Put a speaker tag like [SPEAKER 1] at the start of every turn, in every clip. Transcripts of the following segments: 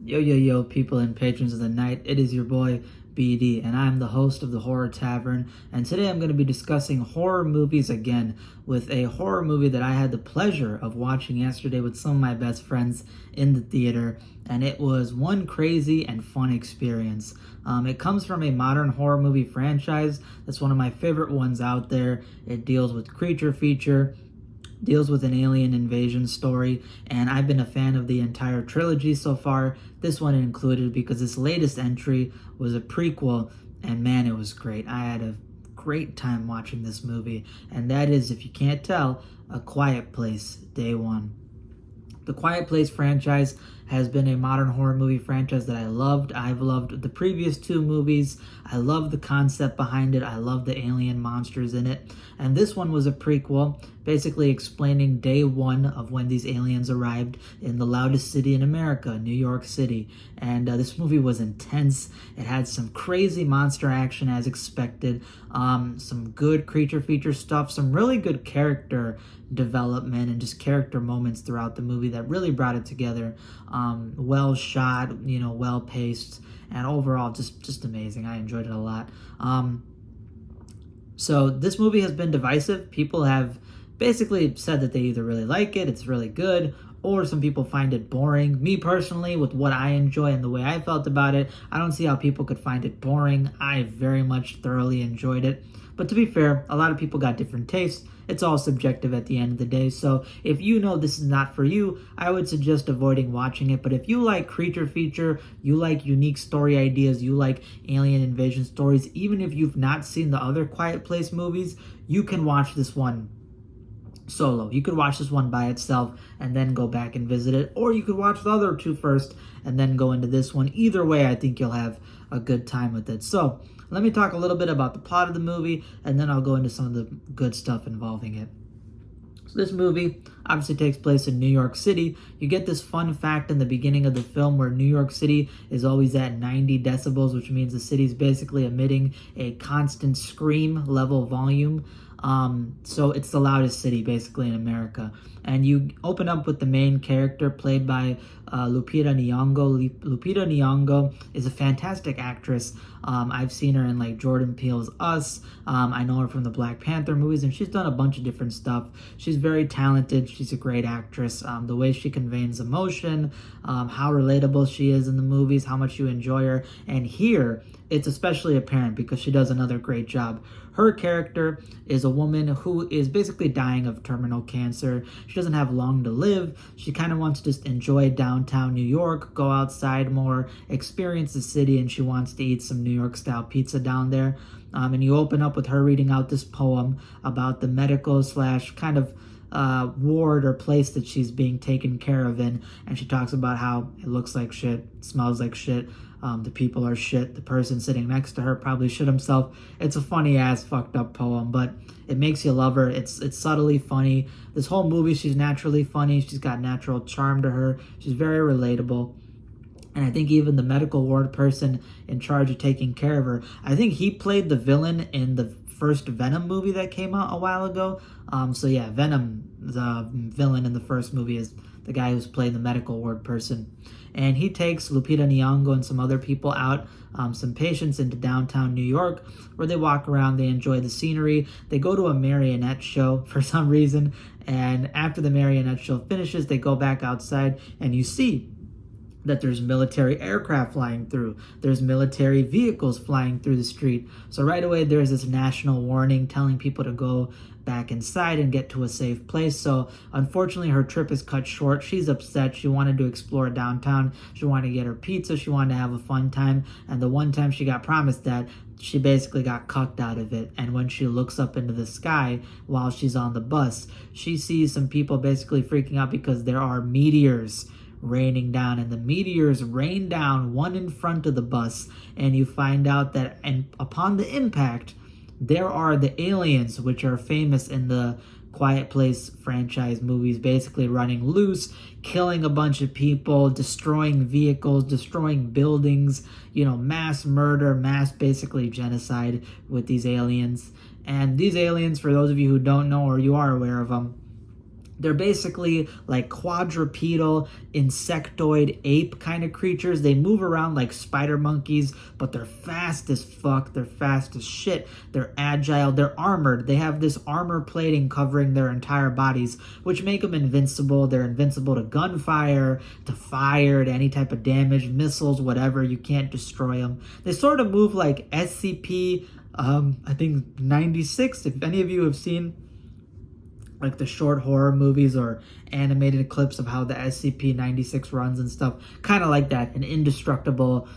[SPEAKER 1] Yo, yo, yo, people and patrons of the night. It is your boy BD, and I'm the host of the Horror Tavern. And today I'm going to be discussing horror movies again with a horror movie that I had the pleasure of watching yesterday with some of my best friends in the theater. And it was one crazy and fun experience. It comes from a modern horror movie franchise that's one of my favorite ones out there. It deals with creature feature, deals with an alien invasion story, and I've been a fan of the entire trilogy so far, this one included, because this latest entry was a prequel, and man, it was great. I had a great time watching this movie, and that is, if you can't tell, A Quiet Place Day One. The Quiet Place franchise has been a modern horror movie franchise that I loved. I've loved the previous two movies. I love the concept behind it. I love the alien monsters in it. And this one was a prequel, basically explaining day one of when these aliens arrived in the loudest city in America, New York City. And this movie was intense. It had some crazy monster action as expected, some good creature feature stuff, some really good character development and just character moments throughout the movie that really brought it together. Well shot, well paced, and overall just amazing. I enjoyed it a lot. So this movie has been divisive. People have basically said that they either really like it, it's really good, or some people find it boring. Me personally, with what I enjoy and the way I felt about it, I don't see how people could find it boring. I very much thoroughly enjoyed it. But to be fair, a lot of people got different tastes. It's all subjective at the end of the day. So if you know this is not for you, I would suggest avoiding watching it. But if you like creature feature, you like unique story ideas, you like alien invasion stories, even if you've not seen the other Quiet Place movies, you can watch this one solo. You could watch this one by itself and then go back and visit it, or you could watch the other two first and then go into this one. Either way, I think you'll have a good time with it. So let me talk a little bit about the plot of the movie, and then I'll go into some of the good stuff involving it. So this movie obviously takes place in New York City. You get this fun fact in the beginning of the film where New York City is always at 90 decibels, which means the city's basically emitting a constant scream level volume. So it's the loudest city basically in America. And you open up with the main character played by Lupita Nyong'o. Lupita Nyong'o is a fantastic actress. I've seen her in like Jordan Peele's Us. I know her from the Black Panther movies, and she's done a bunch of different stuff. She's very talented. She's a great actress. The way she conveys emotion, how relatable she is in the movies, how much you enjoy her. And here, it's especially apparent because she does another great job. Her character is a woman who is basically dying of terminal cancer. She doesn't have long to live. She kind of wants to just enjoy downtown New York, go outside more, experience the city, and she wants to eat some New York style pizza down there. And you open up with her reading out this poem about the medical slash kind of ward or place that she's being taken care of in, and she talks about how it looks like shit, smells like shit, the people are shit, the person sitting next to her probably shit himself. It's a funny ass fucked up poem, but it makes you love her. It's subtly funny. This whole movie, she's naturally funny. She's got natural charm to her. She's very relatable. And I think even the medical ward person in charge of taking care of her, I think he played the villain in the first Venom movie that came out a while ago. So yeah, Venom, the villain in the first movie, is the guy who's playing the medical ward person. And he takes Lupita Nyong'o and some other people out, some patients, into downtown New York, where they walk around, they enjoy the scenery. They go to a marionette show for some reason, and after the marionette show finishes, they go back outside, and you see that there's military aircraft flying through. There's military vehicles flying through the street. So right away, there's this national warning telling people to go back inside and get to a safe place. So unfortunately, her trip is cut short. She's upset. She wanted to explore downtown. She wanted to get her pizza. She wanted to have a fun time. And the one time she got promised that, she basically got cucked out of it. And when she looks up into the sky while she's on the bus, she sees some people basically freaking out because there are meteors raining down, and the meteors rain down one in front of the bus, and you find out that, and upon the impact, there are the aliens, which are famous in the Quiet Place franchise movies, basically running loose, killing a bunch of people, destroying vehicles, destroying buildings, mass murder, mass basically genocide with these aliens. And these aliens, for those of you who don't know or you are aware of them, They're basically like quadrupedal, insectoid, ape kind of creatures. They move around like spider monkeys, but they're fast as fuck. They're fast as shit. They're agile. They're armored. They have this armor plating covering their entire bodies, which make them invincible. They're invincible to gunfire, to fire, to any type of damage, missiles, whatever. You can't destroy them. They sort of move like SCP, I think 96. If any of you have seen like the short horror movies or animated clips of how the SCP-96 runs and stuff, kind of like that, an indestructible,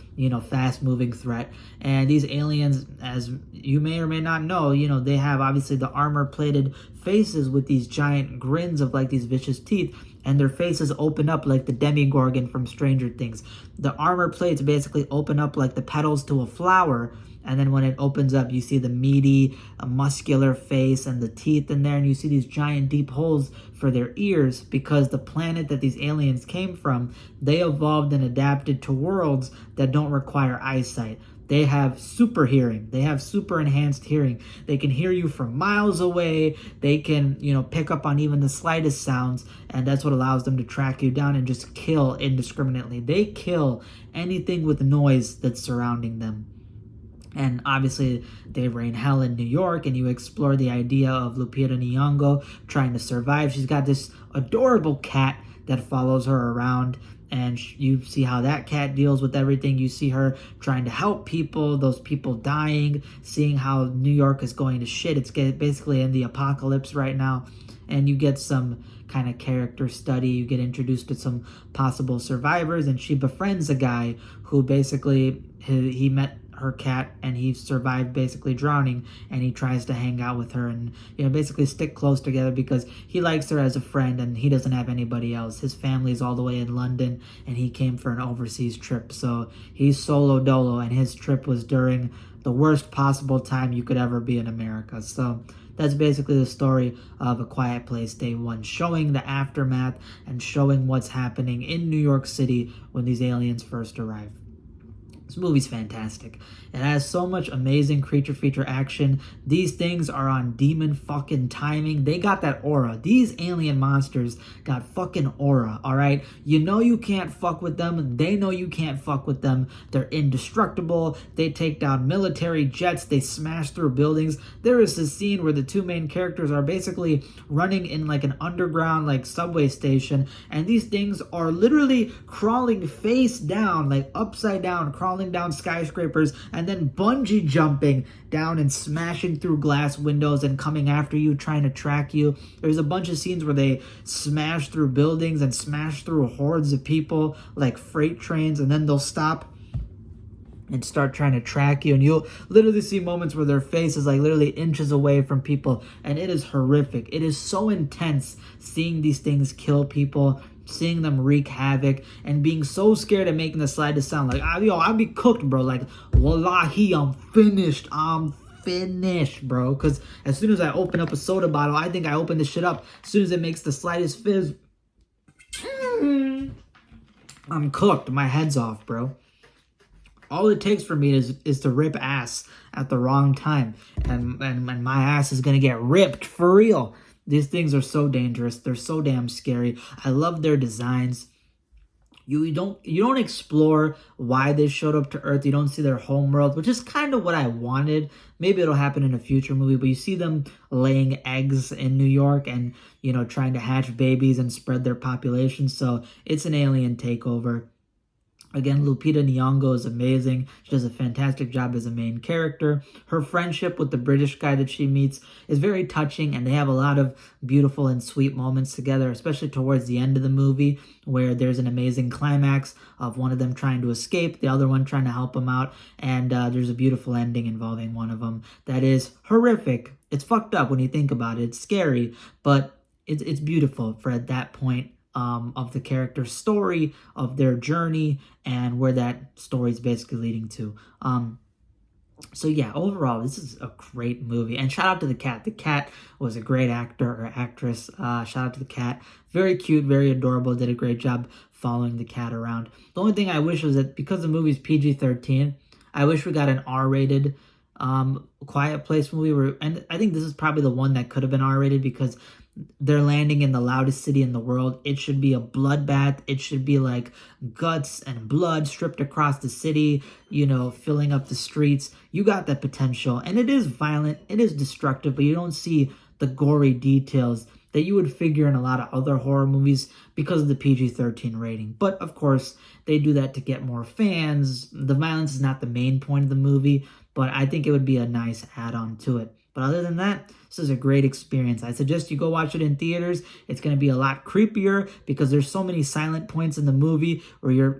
[SPEAKER 1] fast-moving threat. And these aliens, as you may or may not know, they have obviously the armor-plated faces with these giant grins of like these vicious teeth, and their faces open up like the Demogorgon from Stranger Things. The armor plates basically open up like the petals to a flower, and then when it opens up, you see the meaty, muscular face and the teeth in there, and you see these giant deep holes for their ears, because the planet that these aliens came from, they evolved and adapted to worlds that don't require eyesight. They have super hearing. They have super enhanced hearing. They can hear you from miles away. They can, pick up on even the slightest sounds, and that's what allows them to track you down and just kill indiscriminately. They kill anything with noise that's surrounding them. And obviously, they reign hell in New York, and you explore the idea of Lupita Nyong'o trying to survive. She's got this adorable cat that follows her around, and you see how that cat deals with everything. You see her trying to help people, those people dying, seeing how New York is going to shit. It's basically in the apocalypse right now, and you get some kind of character study. You get introduced to some possible survivors, and she befriends a guy who basically, he met her cat and he survived basically drowning, and he tries to hang out with her and basically stick close together because he likes her as a friend and he doesn't have anybody else. His family's all the way in London and he came for an overseas trip, so he's solo dolo, and his trip was during the worst possible time you could ever be in America. So that's basically the story of A Quiet Place Day One, showing the aftermath and showing what's happening in New York City when these aliens first arrive. This movie's fantastic. It has so much amazing creature feature action. These things are on demon fucking timing. They got that aura. These alien monsters got fucking aura, alright? You can't fuck with them. They know you can't fuck with them. They're indestructible. They take down military jets. They smash through buildings. There is this scene where the two main characters are basically running in like an underground like subway station, and these things are literally crawling face down, like upside down, crawling down skyscrapers, and then bungee jumping down and smashing through glass windows and coming after you, trying to track you. There's a bunch of scenes where they smash through buildings and smash through hordes of people like freight trains, and then they'll stop and start trying to track you, and you'll literally see moments where their face is like literally inches away from people, and it is horrific. It is so intense seeing these things kill people, seeing them wreak havoc, and being so scared of making the slightest sound. Like, I'll be cooked, bro. Like, wallahi, I'm finished, bro. Because as soon as I open up a soda bottle, I think I open this shit up. As soon as it makes the slightest fizz, I'm cooked. My head's off, bro. All it takes for me is to rip ass at the wrong time, and my ass is gonna get ripped for real. These things are so dangerous. They're so damn scary. I love their designs. You don't explore why they showed up to Earth. You don't see their homeworld, which is kind of what I wanted. Maybe it'll happen in a future movie, but you see them laying eggs in New York and, trying to hatch babies and spread their population. So it's an alien takeover. Again, Lupita Nyong'o is amazing. She does a fantastic job as a main character. Her friendship with the British guy that she meets is very touching, and they have a lot of beautiful and sweet moments together, especially towards the end of the movie, where there's an amazing climax of one of them trying to escape, the other one trying to help them out, and there's a beautiful ending involving one of them that is horrific. It's fucked up when you think about it. It's scary, but it's beautiful for at that point of the character's story, of their journey, and where that story is basically leading to. So yeah, overall, this is a great movie. And shout out to the cat. The cat was a great actor or actress. Shout out to the cat. Very cute, very adorable. Did a great job following the cat around. The only thing I wish was that because the movie's PG-13, I wish we got an R-rated Quiet Place movie. And I think this is probably the one that could have been R-rated, because they're landing in the loudest city in the world. It should be a bloodbath. It should be like guts and blood stripped across the city, filling up the streets. You got that potential. And it is violent. It is destructive, but you don't see the gory details that you would figure in a lot of other horror movies because of the PG-13 rating. But of course, they do that to get more fans. The violence is not the main point of the movie, but I think it would be a nice add-on to it. But other than that, this is a great experience. I suggest you go watch it in theaters. It's going to be a lot creepier because there's so many silent points in the movie where you're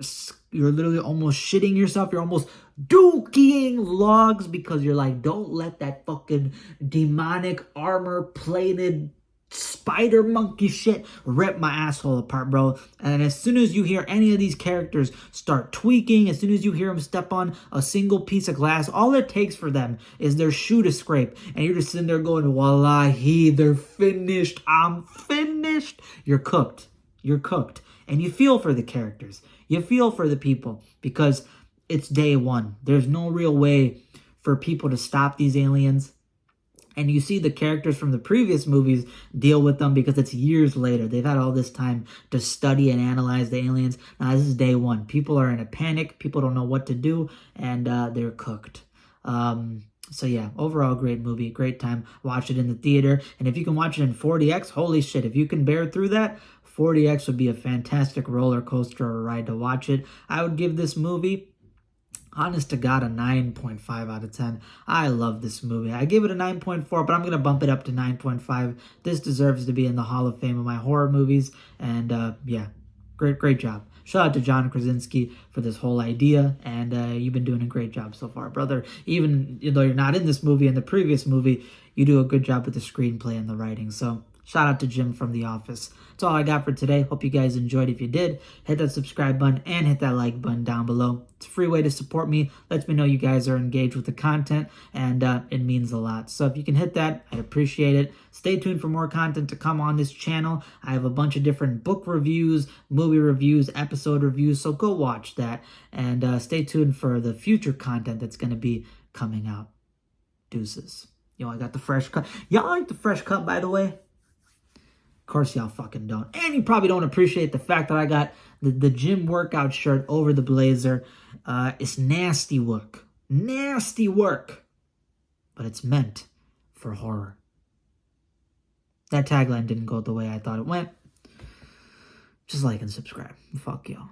[SPEAKER 1] literally almost shitting yourself. You're almost dookie-ing logs because you're like, don't let that fucking demonic armor-plated spider monkey shit rip my asshole apart, bro. And as soon as you hear any of these characters start tweaking, as soon as you hear them step on a single piece of glass, all it takes for them is their shoe to scrape, and you're just sitting there going, wallahi, they're finished, I'm finished. You're cooked. And you feel for the characters, you feel for the people, because it's day one. There's no real way for people to stop these aliens. And you see the characters from the previous movies deal with them because it's years later. They've had all this time to study and analyze the aliens. Now, this is day one. People are in a panic. People don't know what to do, and they're cooked. So yeah, overall, great movie. Great time. Watch it in the theater. And if you can watch it in 40X, holy shit. If you can bear through that, 40X would be a fantastic roller coaster or ride to watch it. I would give this movie, honest to God, a 9.5 out of 10. I love this movie. I give it a 9.4, but I'm going to bump it up to 9.5. This deserves to be in the Hall of Fame of my horror movies. And yeah, great job. Shout out to John Krasinski for this whole idea. And you've been doing a great job so far, brother. Even though you're not in this movie, in the previous movie, you do a good job with the screenplay and the writing. So shout out to Jim from The Office. That's all I got for today. Hope you guys enjoyed. If you did, hit that subscribe button and hit that like button down below. It's a free way to support me. Lets me know you guys are engaged with the content, and it means a lot. So if you can hit that, I'd appreciate it. Stay tuned for more content to come on this channel. I have a bunch of different book reviews, movie reviews, episode reviews, so go watch that. And stay tuned for the future content that's going to be coming out. Deuces. Yo, I got the fresh cut. Y'all like the fresh cut, by the way? Of course y'all fucking don't. And you probably don't appreciate the fact that I got the gym workout shirt over the blazer. It's nasty work. Nasty work. But it's meant for horror. That tagline didn't go the way I thought it went. Just like and subscribe. Fuck y'all.